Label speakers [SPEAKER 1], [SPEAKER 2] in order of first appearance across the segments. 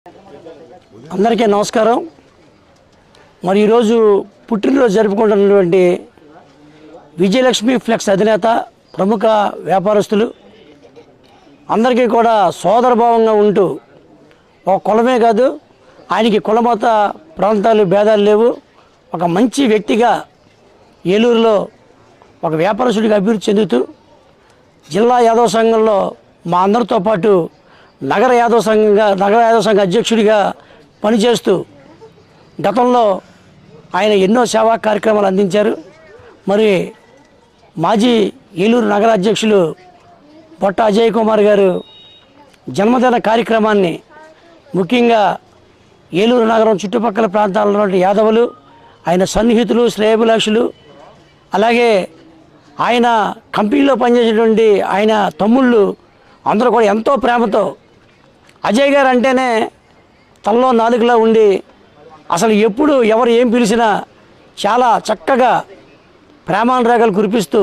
[SPEAKER 1] అందరికీ నమస్కారం. మరి ఈరోజు పుట్టినరోజు జరుపుకుంటున్నటువంటి విజయలక్ష్మి ఫ్లెక్స్ అధినేత ప్రముఖ వ్యాపారస్తులు అందరికీ కూడా సోదరభావంగా ఉంటూ ఒక కులమే కాదు, ఆయనకి కులమత ప్రాంతాలు భేదాలు లేవు. ఒక మంచి వ్యక్తిగా ఏలూరులో ఒక వ్యాపారస్తుడిగా అభివృద్ధి చెందుతూ జిల్లా యాదవ సంఘంలో మా అందరితో పాటు నగర యాదవ సంఘ అధ్యక్షుడిగా పనిచేస్తూ గతంలో ఆయన ఎన్నో సేవా కార్యక్రమాలు అందించారు. మరి మాజీ ఏలూరు నగర అధ్యక్షులు బొట్ట అజయ్ కుమార్ గారు జన్మదిన కార్యక్రమాన్ని ముఖ్యంగా ఏలూరు నగరం చుట్టుపక్కల ప్రాంతాల్లో ఉన్న యాదవులు, ఆయన సన్నిహితులు, శ్రేయభిలాషులు, అలాగే ఆయన కంపెనీలో పనిచేసేటువంటి ఆయన తమ్ముళ్ళు అందరూ కూడా ఎంతో ప్రేమతో అజయ్ గారు అంటేనే తల్లో నాలుగులా ఉండి అసలు ఎప్పుడు ఎవరు ఏం పిలిచినా చాలా చక్కగా ప్రేమానురాగాలు కురిపిస్తూ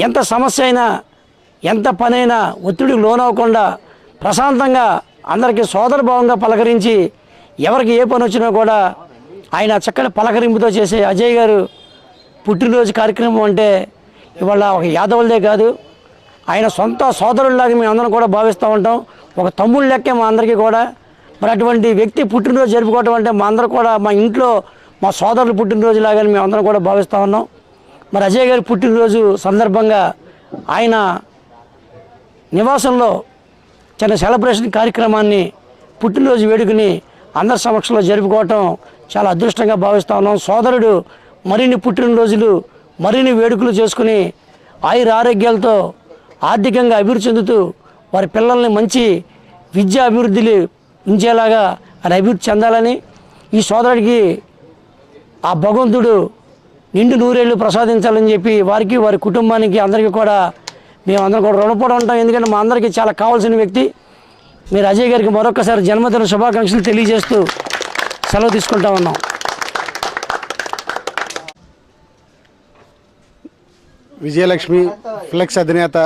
[SPEAKER 1] ఎంత సమస్య అయినా ఎంత పనైనా ఒత్తిడికి లోనవ్వకుండా ప్రశాంతంగా అందరికీ సోదరభావంగా పలకరించి ఎవరికి ఏ పని వచ్చినా కూడా ఆయన చక్కని పలకరింపుతో చేసే అజయ్ గారు పుట్టినరోజు కార్యక్రమం అంటే ఇవాళ ఒక యాదవులదే కాదు, ఆయన సొంత సోదరుల్లాగా మేము అందరం కూడా భావిస్తూ ఉంటాం. ఒక తమ్ముళ్ళ లెక్కే మా అందరికీ కూడా. మరి అటువంటి వ్యక్తి పుట్టినరోజు జరుపుకోవటం అంటే మా అందరూ కూడా మా ఇంట్లో మా సోదరులు పుట్టినరోజు లాగానే మేము అందరం కూడా భావిస్తూ ఉన్నాం. మరి అజయ్ గారి పుట్టినరోజు సందర్భంగా ఆయన నివాసంలో చిన్న సెలబ్రేషన్ కార్యక్రమాన్ని పుట్టినరోజు వేడుకని అందరి సమక్షంలో జరుపుకోవటం చాలా అదృష్టంగా భావిస్తూ ఉన్నాం. సోదరుడు మరిన్ని పుట్టినరోజులు మరిన్ని వేడుకలు చేసుకుని ఆయుర ఆరోగ్యాలతో ఆర్థికంగా అభివృద్ధి చెందుతూ వారి పిల్లల్ని మంచి విద్యా అభివృద్ధిని ఉంచేలాగా ఆయన అభివృద్ధి చెందాలని ఈ సోదరుడికి ఆ భగవంతుడు నిండు నూరేళ్ళు ప్రసాదించాలని చెప్పి వారికి వారి కుటుంబానికి అందరికీ కూడా మేము అందరం కూడా రుణపడి ఉంటాం. ఎందుకంటే మా అందరికీ చాలా కావాల్సిన వ్యక్తి. మీరు అజయ్ గారికి మరొకసారి జన్మదిన శుభాకాంక్షలు తెలియజేస్తూ సెలవు తీసుకుంటా ఉన్నాం.
[SPEAKER 2] విజయలక్ష్మి ఫ్లెక్స్ అధినేత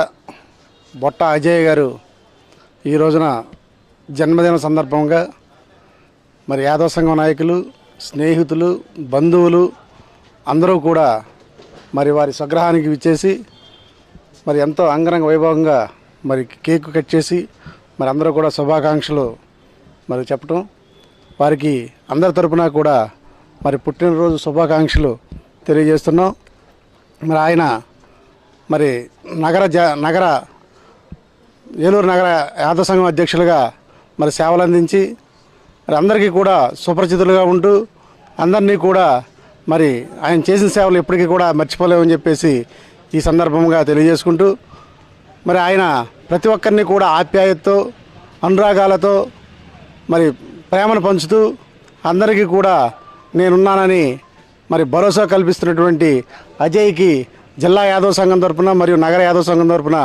[SPEAKER 2] బొట్ట అజయ్ గారు ఈ రోజున జన్మదిన సందర్భంగా మరి యాదవ సంఘం నాయకులు, స్నేహితులు, బంధువులు అందరూ కూడా మరి వారి స్వగ్రహానికి విచ్చేసి మరి ఎంతో అంగరంగ వైభవంగా మరి కేకు కట్ చేసి మరి అందరూ కూడా శుభాకాంక్షలు మరి చెప్పటం, వారికి అందరి తరపున కూడా మరి పుట్టినరోజు శుభాకాంక్షలు తెలియజేస్తున్నాం. మరి ఆయన మరి నగర ఏలూరు నగర యాదవ సంఘం అధ్యక్షులుగా మరి సేవలు అందించి మరి అందరికీ కూడా సుపరిచితులుగా ఉంటూ అందరినీ కూడా మరి ఆయన చేసిన సేవలు ఎప్పటికీ కూడా మర్చిపోలేమని చెప్పేసి ఈ సందర్భంగా తెలియజేసుకుంటూ మరి ఆయన ప్రతి ఒక్కరిని కూడా ఆప్యాయతతో అనురాగాలతో మరి ప్రేమను పంచుతూ అందరికీ కూడా నేనున్నానని మరి భరోసా కల్పిస్తున్నటువంటి అజయ్కి జిల్లా యాదవ సంఘం తరఫున మరియు నగర యాదవ సంఘం తరఫున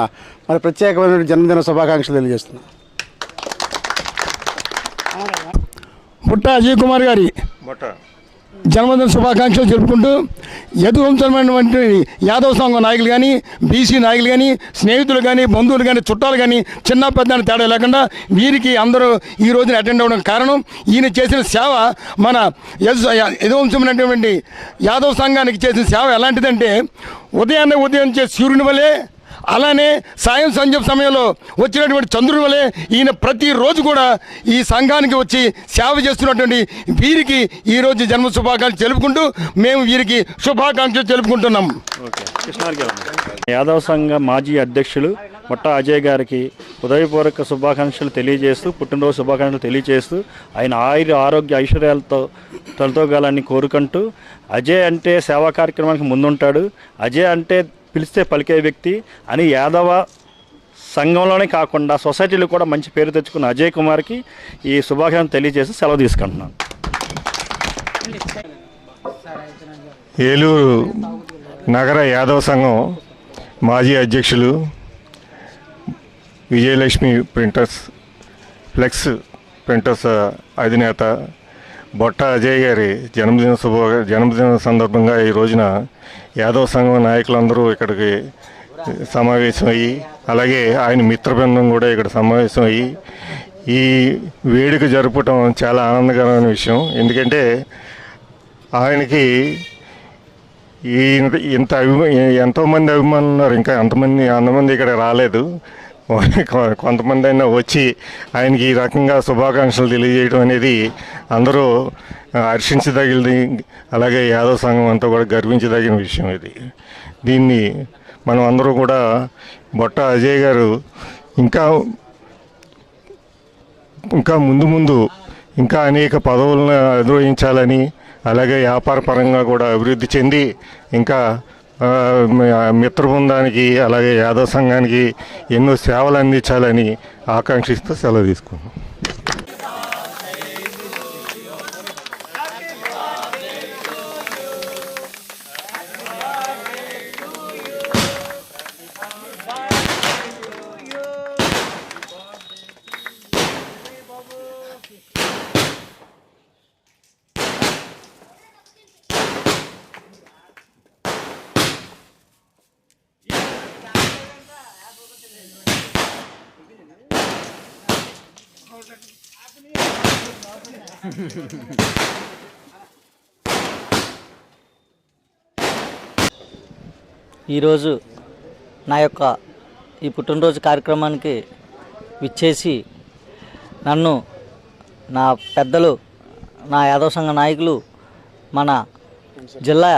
[SPEAKER 2] మరి ప్రత్యేకమైన జన్మదిన శుభాకాంక్షలు తెలియజేస్తున్నాను.
[SPEAKER 3] బుట్ట అజయ్ కుమార్ గారి జన్మదిన శుభాకాంక్షలు జరుపుకుంటూ యదువంశమైనటువంటి యాదవ సంఘం నాయకులు కానీ, బీసీ నాయకులు కానీ, స్నేహితులు కానీ, బంధువులు కానీ, చుట్టాలు కానీ చిన్న పెద్ద తేడా లేకుండా వీరికి అందరూ ఈ రోజున అటెండ్ అవ్వడం కారణం ఈయన చేసిన సేవ మన యదువంశమైనటువంటి యాదవ సంఘానికి చేసిన సేవ ఎలాంటిదంటే ఉదయం చేసే సూర్యుని వలె, అలానే సాయం సంధ్య సమయంలో వచ్చినటువంటి చంద్రుడి వలె ఈయన ప్రతిరోజు కూడా ఈ సంఘానికి వచ్చి సేవ చేస్తున్నటువంటి వీరికి ఈరోజు జన్మ శుభాకాంక్షలు తెలుపుకుంటూ మేము వీరికి శుభాకాంక్షలు తెలుపుకుంటున్నాం.
[SPEAKER 4] యాదవ సంఘ మాజీ అధ్యక్షులు బొట్ట అజయ్ గారికి హృదయపూర్వక శుభాకాంక్షలు తెలియజేస్తూ, పుట్టినరోజు శుభాకాంక్షలు తెలియజేస్తూ ఆయన ఆరోగ్య ఐశ్వర్యాలతో తలతోగాలని కోరుకుంటూ, అజయ్ అంటే సేవా కార్యక్రమానికి ముందుంటాడు, అజయ్ అంటే పిలిస్తే పలికే వ్యక్తి అని యాదవ సంఘంలోనే కాకుండా సొసైటీలో కూడా మంచి పేరు తెచ్చుకున్న అజయ్ కుమార్కి ఈ శుభాకాంక్షలు తెలియజేసి సెలవు తీసుకుంటున్నాను.
[SPEAKER 5] ఏలూరు నగర యాదవ సంఘం మాజీ అధ్యక్షులు విజయలక్ష్మి ఫ్లెక్స్ ప్రింటర్స్ అధినేత బొట్ట అజయ్ గారి జన్మదిన సందర్భంగా ఈ రోజున యాదవ సంఘం నాయకులందరూ ఇక్కడికి సమావేశమయ్యి, అలాగే ఆయన మిత్రబృందం కూడా ఇక్కడ సమావేశమయ్యి ఈ వేడుక జరపటం చాలా ఆనందకరమైన విషయం. ఎందుకంటే ఆయనకి ఈ ఇంత ఎంతోమంది అభిమానులు ఉన్నారు, ఇంకా అంతమంది ఇక్కడ రాలేదు. కొంతమంది అయినా వచ్చి ఆయనకి ఈ రకంగా శుభాకాంక్షలు తెలియజేయడం అనేది అందరూ హర్షించదగినది. అలాగే యాదవ సంఘం అంతా కూడా గర్వించదగిన విషయం ఇది. దీన్ని మనం అందరూ కూడా బొట్ట అజయ్ గారు ఇంకా ముందు ఇంకా అనేక పదవులను అధిరోహించాలని, అలాగే వ్యాపార పరంగా కూడా అభివృద్ధి చెంది ఇంకా మిత్ర బృందానికి అలాగే యాదవ సంఘానికి ఎన్నో సేవలు అందించాలని ఆకాంక్షిస్తూ సెలవు తీసుకున్నాం.
[SPEAKER 6] ఈరోజు నా యొక్క ఈ పుట్టినరోజు కార్యక్రమానికి విచ్చేసి నన్ను నా పెద్దలు, నా యాదవ సంఘ నాయకులు, మన జిల్లా